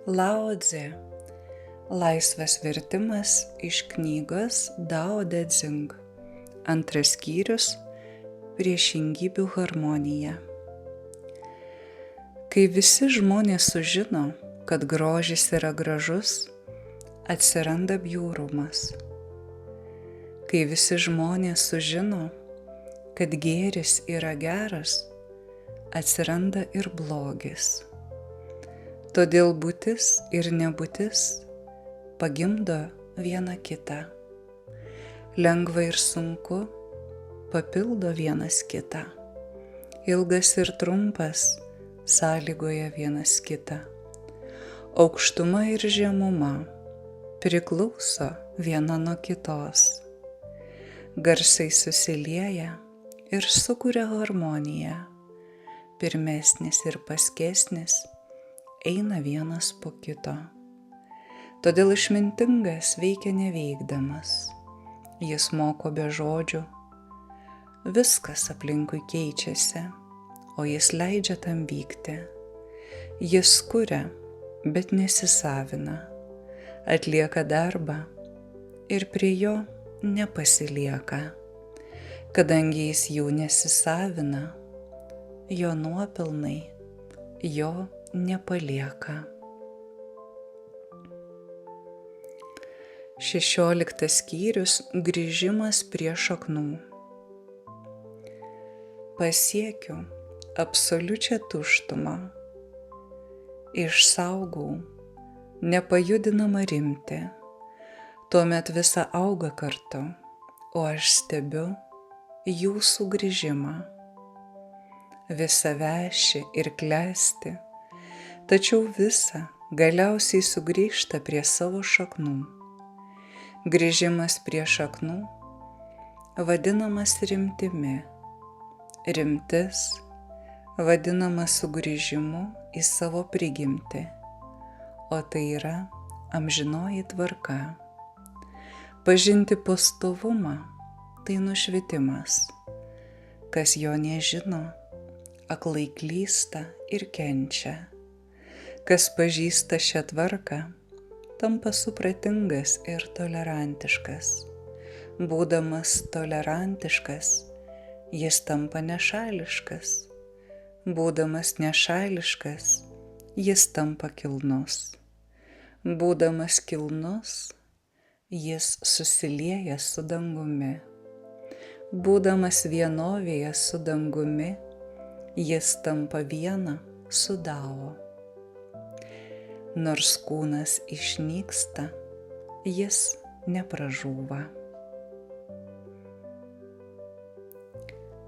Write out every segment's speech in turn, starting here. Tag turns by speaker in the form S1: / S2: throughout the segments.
S1: Lao Tse. Laisvas vertimas iš knygos Dao De Jing. Antras skyrius – priešingybių harmonija. Kai visi žmonės sužino, kad grožis yra gražus, atsiranda bjaurumas. Kai visi žmonės sužino, kad gėris yra geras, atsiranda ir blogis. Todėl būtis ir nebūtis pagimdo vieną kitą. Lengva ir sunku papildo vienas kitą. Ilgas ir trumpas sąlygoja vienas kitą. Aukštuma ir žemuma priklauso viena nuo kitos. Garsai susilieja ir sukuria harmoniją. Pirmesnis ir paskesnis eina vienas po kito. Todėl išmintingas veikia neveikdamas. Jis moko be žodžių. Viskas aplinkui keičiasi, o jis leidžia tam vykti. Jis kuria, bet nesisavina. Atlieka darbą ir prie jo nepasilieka. Kadangi jis jau nesisavina, jo nuopelnai jo nepalieka. 16 skyrius – grįžimas prie šaknų. Pasiekiu absoliučią tuštumą. Išsaugau nepajudinamą rimtį. Tuomet visa auga kartu, o aš stebiu jų sugrįžimą. Visa veši ir klesti, tačiau visa galiausiai sugrįžta prie savo šaknų. Grįžimas prie šaknų vadinamas rimtimi. Rimtis vadinama sugrįžimu į savo prigimtį, o tai yra amžinoji tvarka. Pažinti pastovumą tai nušvitimas. Kas jo nežino, aklai klysta ir kenčia. Kas pažįsta šią tvarką, tampa supratingas ir tolerantiškas. Būdamas tolerantiškas, jis tampa nešališkas. Būdamas nešališkas, jis tampa kilnus. Būdamas kilnus, jis susilieja su dangumi. Būdamas vienovėje su dangumi, jis tampa viena su Dao. Nors kūnas išnyksta, jis nepražūva.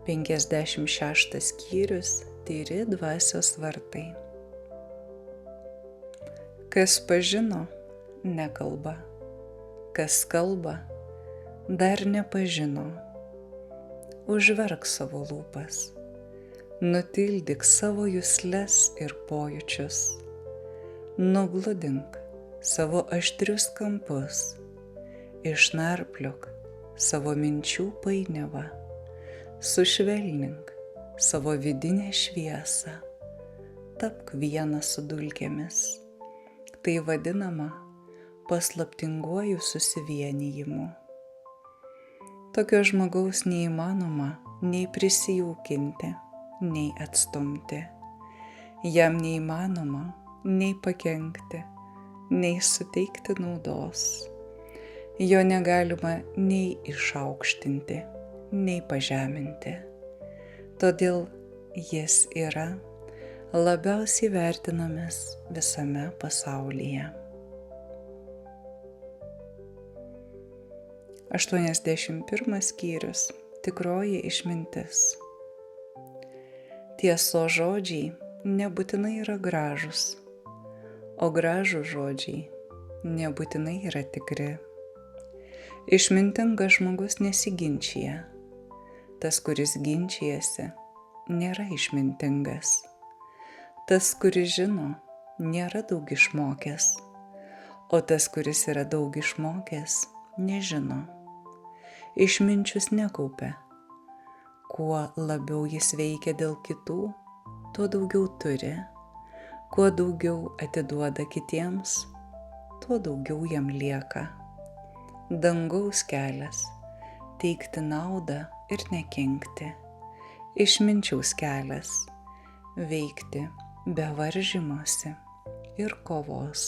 S1: 56 skyrius – tyri dvasios vartai. Kas pažino, nekalba. Kas kalba, dar nepažino. Užverk savo lūpas. Nutildyk savo jusles ir pojūčius. Nugludink savo aštrius kampus. Išnarpliok savo minčių painiavą. Sušvelnink savo vidinę šviesą. Tapk viena su dulkėmis. Tai vadinama paslaptinguoju susivienijimu. Tokio žmogaus neįmanoma nei prisijaukinti, nei atstumti. Jam neįmanoma nei pakenkti, nei suteikti naudos. Jo negalima nei išaukštinti, nei pažeminti. Todėl jis yra labiausiai vertinamas visame pasaulyje. 81 skyrius – tikroji išmintis. Tiesos žodžiai nebūtinai yra gražūs, o gražūs žodžiai nebūtinai yra tikri. Išmintingas žmogus nesiginčija. Tas, kuris ginčijasi, nėra išmintingas. Tas, kuris žino, nėra daug išmokęs, o tas, kuris yra daug išmokęs, nežino. Išminčius nekaupia. Kuo labiau jis veikia dėl kitų, tuo daugiau turi. Kuo daugiau atiduoda kitiems, tuo daugiau jam lieka. Dangaus kelias – teikti naudą ir nekenkti. Išminčiaus kelias – veikti be varžymosi ir kovos.